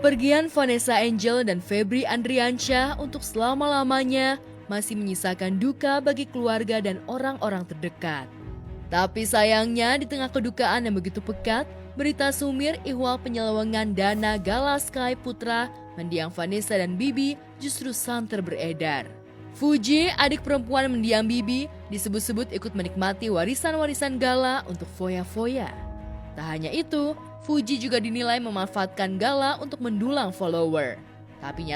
Kepergian Vanessa Angel dan Febri Andriansyah untuk selama-lamanya masih menyisakan duka bagi keluarga dan orang-orang terdekat. Tapi sayangnya di tengah kedukaan yang begitu pekat, berita sumir ihwal penyelewengan dana Gala Sky Putra mendiang Vanessa dan Bibi justru santer beredar. Fuji, adik perempuan mendiang Bibi, disebut-sebut ikut menikmati warisan-warisan Gala untuk foya-foya. Tak hanya itu, Fuji juga dinilai memanfaatkan Gala untuk mendulang follower. Tapi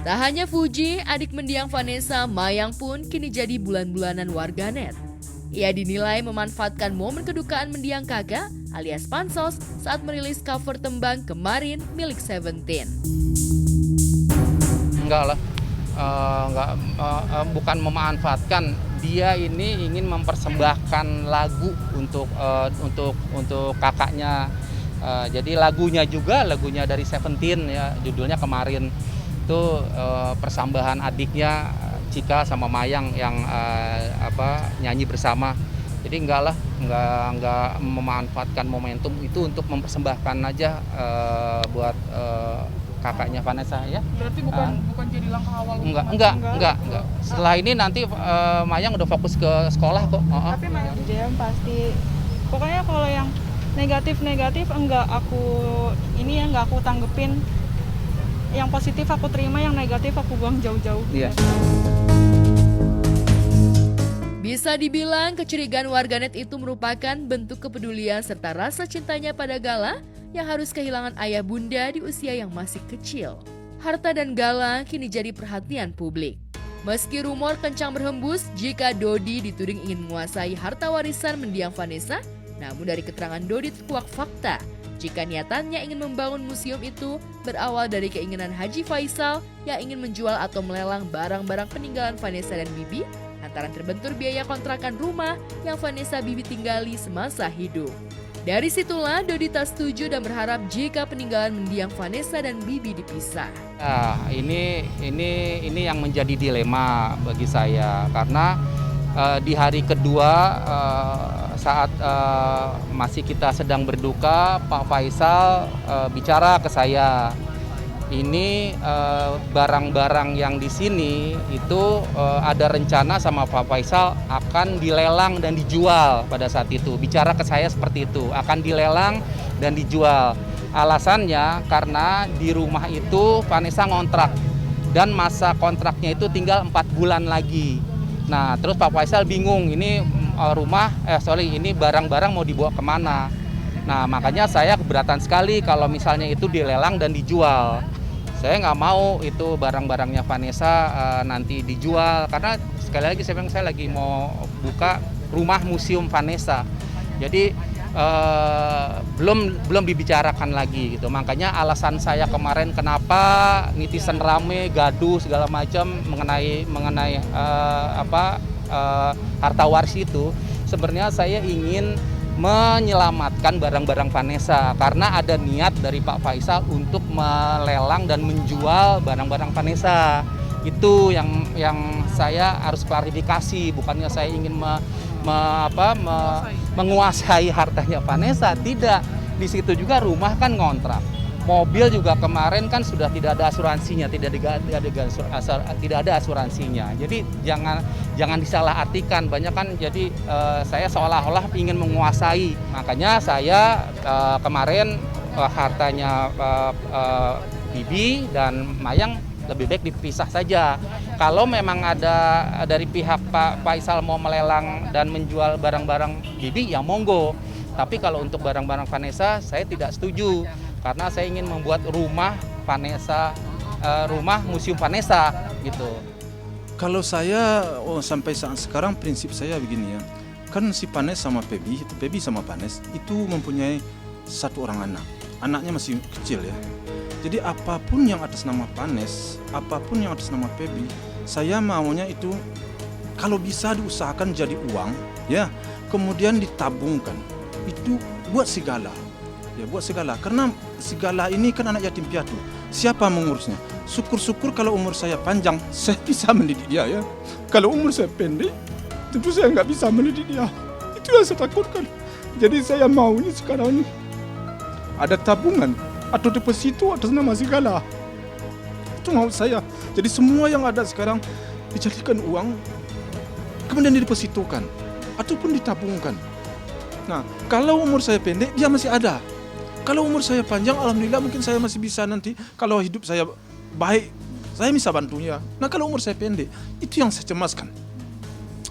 tak hanya Fuji, adik mendiang Vanessa, Mayang pun kini jadi bulan-bulanan warganet. Ia dinilai memanfaatkan momen kedukaan mendiang kakak alias pansos saat merilis cover tembang Kemarin milik Seventeen. Enggak lah, bukan memanfaatkan. Dia ini ingin mempersembahkan lagu untuk kakaknya. Jadi lagunya dari Seventeen ya, judulnya Kemarin. Itu persambahan adiknya Cika sama Mayang yang nyanyi bersama. Jadi enggak memanfaatkan momentum itu untuk mempersembahkan aja buat kakaknya Vanessa ya. Berarti bukan jadi langkah awal. Enggak. Setelah ini nanti Mayang udah fokus ke sekolah kok. Tapi Mayang dia pasti pokoknya kalau yang negatif enggak aku tanggepin. Yang positif aku terima, yang negatif aku buang jauh-jauh. Iya. Bisa dibilang kecurigaan warganet itu merupakan bentuk kepedulian serta rasa cintanya pada Gala yang harus kehilangan ayah bunda di usia yang masih kecil. Harta dan Gala kini jadi perhatian publik. Meski rumor kencang berhembus jika Dodi dituding ingin menguasai harta warisan mendiang Vanessa, namun dari keterangan Dodi terkuak fakta jika niatannya ingin membangun museum itu berawal dari keinginan Haji Faisal yang ingin menjual atau melelang barang-barang peninggalan Vanessa dan Bibi antara terbentur biaya kontrakan rumah yang Vanessa Bibi tinggali semasa hidup. Dari situlah Dodi tak setuju dan berharap jika peninggalan mendiang Vanessa dan Bibi dipisah. Nah, ini yang menjadi dilema bagi saya karena di hari kedua saat masih kita sedang berduka, Pak Faisal bicara ke saya. Ini barang-barang yang di sini itu ada rencana sama Pak Faisal akan dilelang dan dijual pada saat itu. Bicara ke saya seperti itu, akan dilelang dan dijual. Alasannya karena di rumah itu Vanessa ngontrak dan masa kontraknya itu tinggal 4 bulan lagi. Nah, terus Pak Faisal bingung, ini ini barang-barang mau dibawa kemana. Nah, makanya saya keberatan sekali kalau misalnya itu dilelang dan dijual. Saya nggak mau itu barang-barangnya Vanessa nanti dijual, karena sekali lagi saya lagi mau buka rumah museum Vanessa. Jadi belum dibicarakan lagi gitu. Makanya alasan saya kemarin kenapa netizen rame, gaduh segala macam mengenai harta waris itu, sebenarnya saya ingin menyelamatkan barang-barang Vanessa karena ada niat dari Pak Faisal untuk melelang dan menjual barang-barang Vanessa. Itu yang saya harus klarifikasi, bukannya saya ingin menguasai hartanya Vanessa, tidak. Di situ juga rumah kan ngontrak. Mobil juga kemarin kan sudah tidak ada asuransinya, tidak ada asuransinya. Jadi jangan disalahartikan. Banyak kan jadi saya seolah-olah ingin menguasai. Makanya saya kemarin hartanya Bibi dan Mayang lebih baik dipisah saja. Kalau memang ada dari pihak Pak Faisal mau melelang dan menjual barang-barang Bibi, ya monggo. Tapi kalau untuk barang-barang Vanessa, saya tidak setuju. Karena saya ingin membuat rumah Vanessa, rumah museum Vanessa gitu. Kalau saya sampai saat sekarang prinsip saya begini ya. Kan si Panes sama Pebi sama Panes itu mempunyai satu orang anak. Anaknya masih kecil ya. Jadi apapun yang atas nama Panes, apapun yang atas nama Pebi, saya maunya itu kalau bisa diusahakan jadi uang, ya, kemudian ditabungkan. Itu buat segala, ya buat segala. Karena segala ini kan anak yatim piatu. Siapa mengurusnya? Syukur-syukur kalau umur saya panjang, saya bisa mendidik dia ya. Kalau umur saya pendek, tentu saya nggak bisa mendidik dia. Itu yang saya takutkan. Jadi saya maunya sekarang ini ada tabungan atau deposito atas nama si Gala. Itu maksud saya. Jadi semua yang ada sekarang dijadikan uang, kemudian didepositokan ataupun ditabungkan. Nah, kalau umur saya pendek, dia masih ada. Kalau umur saya panjang, alhamdulillah mungkin saya masih bisa nanti, kalau hidup saya baik, saya bisa bantunya. Nah, kalau umur saya pendek, itu yang saya cemaskan.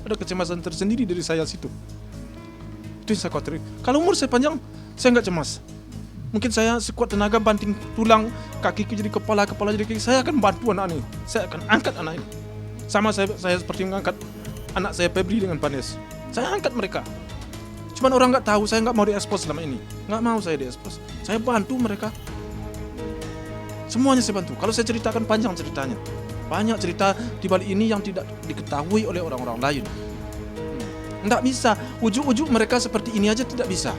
Ada kecemasan tersendiri dari saya situ. Itu yang saya khawatir. Kalau umur saya panjang, saya nggak cemas. Mungkin saya sekuat tenaga banting tulang, kakiku jadi kepala jadi kaki. Saya akan bantu anak ini. Saya akan angkat anak ini. Sama saya seperti mengangkat anak saya Febri dengan Panes. Saya angkat mereka. Cuman orang nggak tahu, saya nggak mau diekspos selama ini. Nggak mau saya diekspos. Saya bantu mereka. Semuanya saya bantu. Kalau saya ceritakan panjang ceritanya. Banyak cerita di balik ini yang tidak diketahui oleh orang-orang lain. Nggak bisa. Ujuk-ujuk mereka seperti ini aja tidak bisa.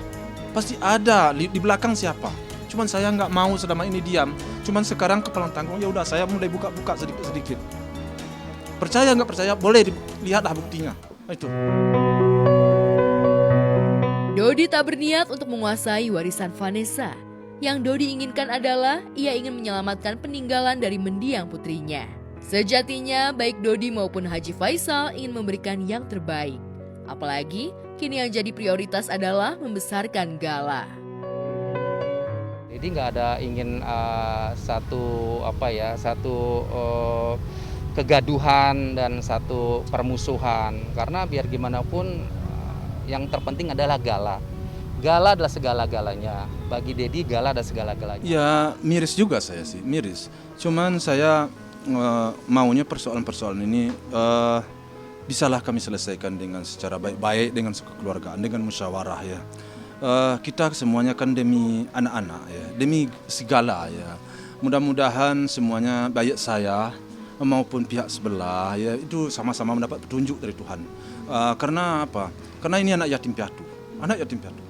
Pasti ada di belakang siapa. Cuman saya nggak mau selama ini diam. Cuman sekarang kepala tanggung, ya udah saya mulai buka-buka sedikit-sedikit. Percaya nggak percaya, boleh lihatlah buktinya. Nah, itu. Dodi tak berniat untuk menguasai warisan Vanessa. Yang Dodi inginkan adalah ia ingin menyelamatkan peninggalan dari mendiang putrinya. Sejatinya baik Dodi maupun Haji Faisal ingin memberikan yang terbaik. Apalagi kini yang jadi prioritas adalah membesarkan Gala. Jadi nggak ada ingin satu kegaduhan dan satu permusuhan, karena biar gimana pun yang terpenting adalah Gala. Gala adalah segala-galanya. Bagi Dedi, Gala adalah segala-galanya. Ya miris juga saya sih, miris. Cuman saya maunya persoalan-persoalan ini bisalah kami selesaikan dengan secara baik-baik, dengan kekeluargaan, dengan musyawarah ya. Kita semuanya kan demi anak-anak ya, demi segala ya. Mudah-mudahan semuanya baik saya maupun pihak sebelah ya itu sama-sama mendapat petunjuk dari Tuhan. Karena apa? Karena ini anak yatim piatu, anak yatim piatu.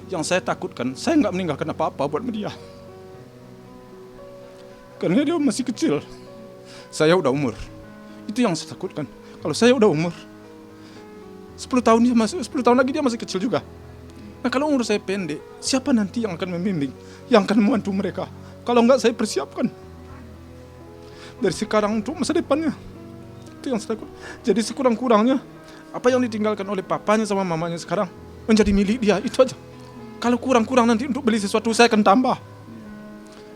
Yang saya takutkan, saya nggak meninggalkan apa-apa buat dia. Karena dia masih kecil, saya udah umur. Itu yang saya takutkan. Kalau saya udah umur, 10 tahun lagi dia masih kecil juga. Nah kalau umur saya pendek, siapa nanti yang akan membimbing, yang akan membantu mereka? Kalau nggak saya persiapkan dari sekarang untuk masa depannya. Itu yang saya takut. Jadi sekurang-kurangnya apa yang ditinggalkan oleh papanya sama mamanya sekarang menjadi milik dia, itu aja. Kalau kurang-kurang nanti untuk beli sesuatu saya akan tambah.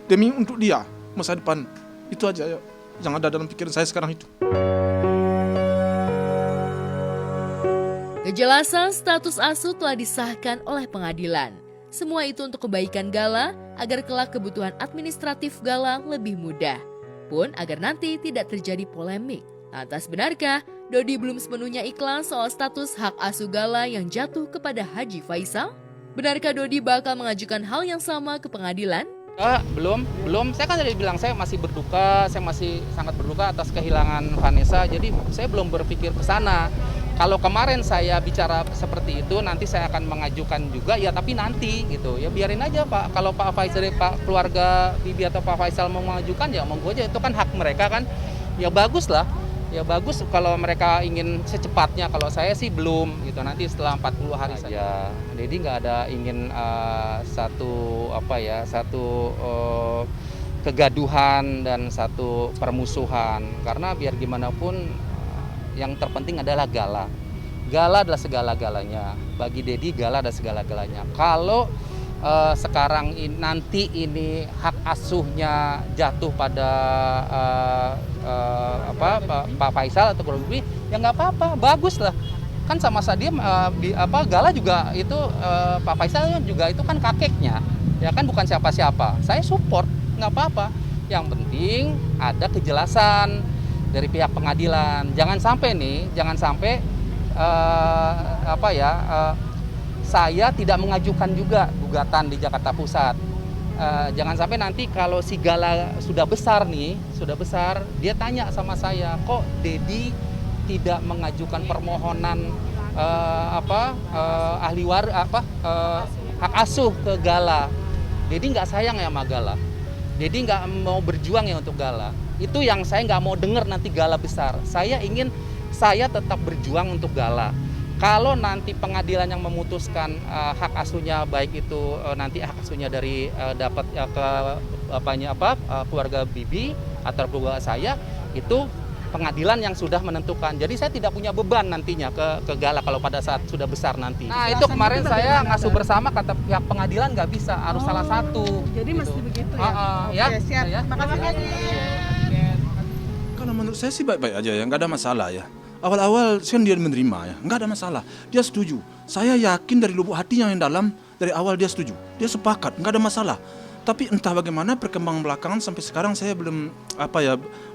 Demi untuk dia masa depan. Itu aja yang ada dalam pikiran saya sekarang itu. Kejelasan status asuh telah disahkan oleh pengadilan. Semua itu untuk kebaikan Gala agar kelak kebutuhan administratif Gala lebih mudah. Pun agar nanti tidak terjadi polemik. Lantas benarkah Dodi belum sepenuhnya ikhlas soal status hak asuh Gala yang jatuh kepada Haji Faisal? Benarkah Dodi bakal mengajukan hal yang sama ke pengadilan? Belum. Saya kan tadi bilang saya masih berduka, saya masih sangat berduka atas kehilangan Vanessa. Jadi saya belum berpikir ke sana. Kalau kemarin saya bicara seperti itu, nanti saya akan mengajukan juga ya, tapi nanti gitu. Ya biarin aja Pak. Kalau Pak Faisal, Pak keluarga Bibi atau Pak Faisal mau mengajukan ya monggo aja, itu kan hak mereka kan. Ya bagus lah. Ya bagus kalau mereka ingin secepatnya, kalau saya sih belum gitu, nanti setelah 40 hari saja. Jadi nggak ada ingin satu kegaduhan dan satu permusuhan, karena biar gimana pun yang terpenting adalah Gala. Gala adalah segala-galanya. Bagi Dedi, Gala adalah segala-galanya. Kalau sekarang nanti ini hak asuhnya jatuh pada Pak Faisal atau Bibi, ya nggak apa-apa, bagus lah. Kan sama saja Gala juga itu Pak Faisal juga itu kan kakeknya, ya kan bukan siapa-siapa. Saya support, nggak apa-apa. Yang penting ada kejelasan dari pihak pengadilan. Jangan sampai saya tidak mengajukan juga gugatan di Jakarta Pusat. Jangan sampai nanti kalau si Gala sudah besar, dia tanya sama saya, kok Dedi tidak mengajukan permohonan hak asuh ke Gala. Dedi nggak sayang ya sama Gala. Dedi nggak mau berjuang ya untuk Gala. Itu yang saya nggak mau dengar nanti Gala besar. Saya ingin saya tetap berjuang untuk Gala. Kalau nanti pengadilan yang memutuskan hak asuhnya, baik itu nanti hak asuhnya dari dapat ke keluarga Bibi atau keluarga saya, itu pengadilan yang sudah menentukan. Jadi saya tidak punya beban nantinya ke Gala kalau pada saat sudah besar nanti. Nah itu kemarin saya ngasuh bersama, kata pihak pengadilan nggak bisa, harus salah satu. Jadi gitu. mesti begitu ya? Ya. Oke, siap. Ya. Makasih. Kalau menurut saya sih baik-baik aja ya, nggak ada masalah ya. Awal-awal kan dia menerima ya, nggak ada masalah. Dia setuju. Saya yakin dari lubuk hatinya yang dalam, dari awal dia setuju. Dia sepakat, nggak ada masalah. Tapi entah bagaimana perkembangan belakangan sampai sekarang saya belum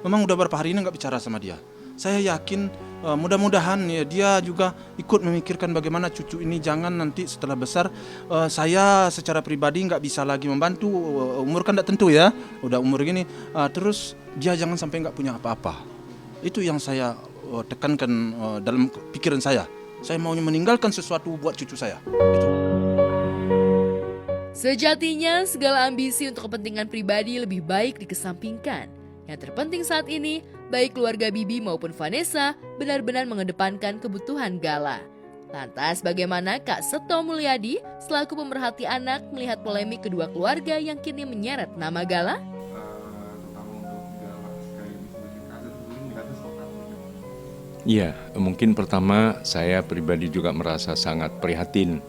memang udah beberapa hari ini nggak bicara sama dia. Saya yakin mudah-mudahan ya dia juga ikut memikirkan bagaimana cucu ini jangan nanti setelah besar saya secara pribadi nggak bisa lagi membantu, umur kan tidak tentu ya, udah umur gini, terus dia jangan sampai nggak punya apa-apa. Itu yang saya tekankan dalam pikiran saya. Saya maunya meninggalkan sesuatu buat cucu saya. Itu. Sejatinya, segala ambisi untuk kepentingan pribadi lebih baik dikesampingkan. Yang terpenting saat ini, baik keluarga Bibi maupun Vanessa benar-benar mengedepankan kebutuhan Gala. Lantas bagaimana Kak Seto Mulyadi selaku pemerhati anak melihat polemik kedua keluarga yang kini menyeret nama Gala? Iya, mungkin pertama saya pribadi juga merasa sangat prihatin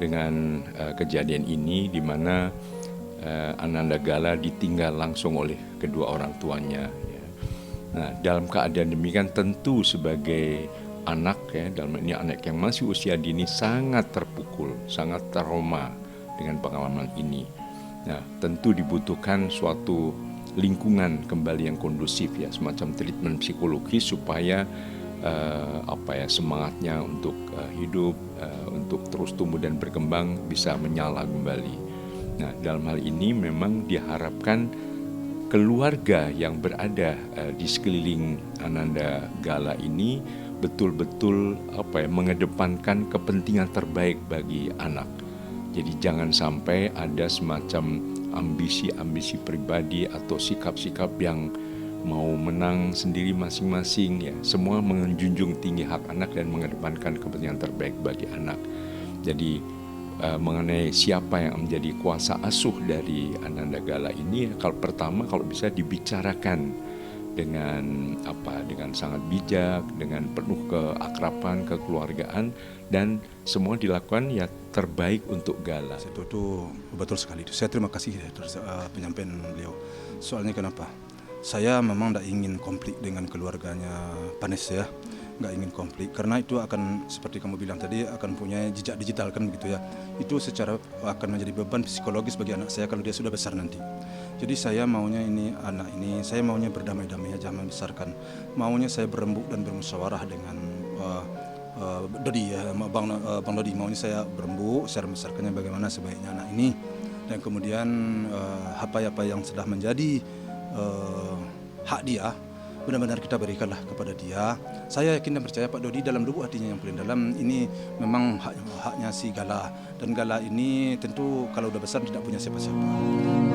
dengan kejadian ini, di mana Ananda Gala ditinggal langsung oleh kedua orang tuanya. Ya. Nah, dalam keadaan demikian tentu sebagai anak ya, dalam ini anak yang masih usia dini sangat terpukul, sangat trauma dengan pengalaman ini. Nah, tentu dibutuhkan suatu lingkungan kembali yang kondusif ya, semacam treatment psikologis supaya semangatnya untuk hidup, untuk terus tumbuh dan berkembang bisa menyala kembali. Nah, dalam hal ini memang diharapkan keluarga yang berada di sekeliling Ananda Gala ini betul-betul mengedepankan kepentingan terbaik bagi anak. Jadi jangan sampai ada semacam ambisi-ambisi pribadi atau sikap-sikap yang mau menang sendiri masing-masing ya. Semua menjunjung tinggi hak anak dan mengedepankan kepentingan terbaik bagi anak. Jadi mengenai siapa yang menjadi kuasa asuh dari Ananda Gala ini, kalau bisa dibicarakan dengan sangat bijak, dengan penuh keakraban, kekeluargaan, dan semua dilakukan ya terbaik untuk Gala. Itu betul sekali. Saya terima kasih atas penyampaian beliau. Soalnya kenapa? Saya memang tidak ingin konflik dengan keluarganya Panes ya, nggak ingin konflik karena itu akan seperti kamu bilang tadi akan punya jejak digital kan begitu ya. Itu secara akan menjadi beban psikologis bagi anak saya kalau dia sudah besar nanti. Jadi saya maunya saya maunya berdamai-damai aja membesarkan. Maunya saya berembuk dan bermusyawarah dengan Dodi ya, Bang Dodi. Maunya saya berembuk, saya membesarkannya bagaimana sebaiknya anak ini, dan kemudian apa yang sudah menjadi hak dia benar-benar kita berikanlah kepada dia. Saya yakin dan percaya Pak Dodi dalam lubuk hatinya yang paling dalam ini memang haknya si Gala, dan Gala ini tentu kalau udah besar tidak punya siapa-siapa.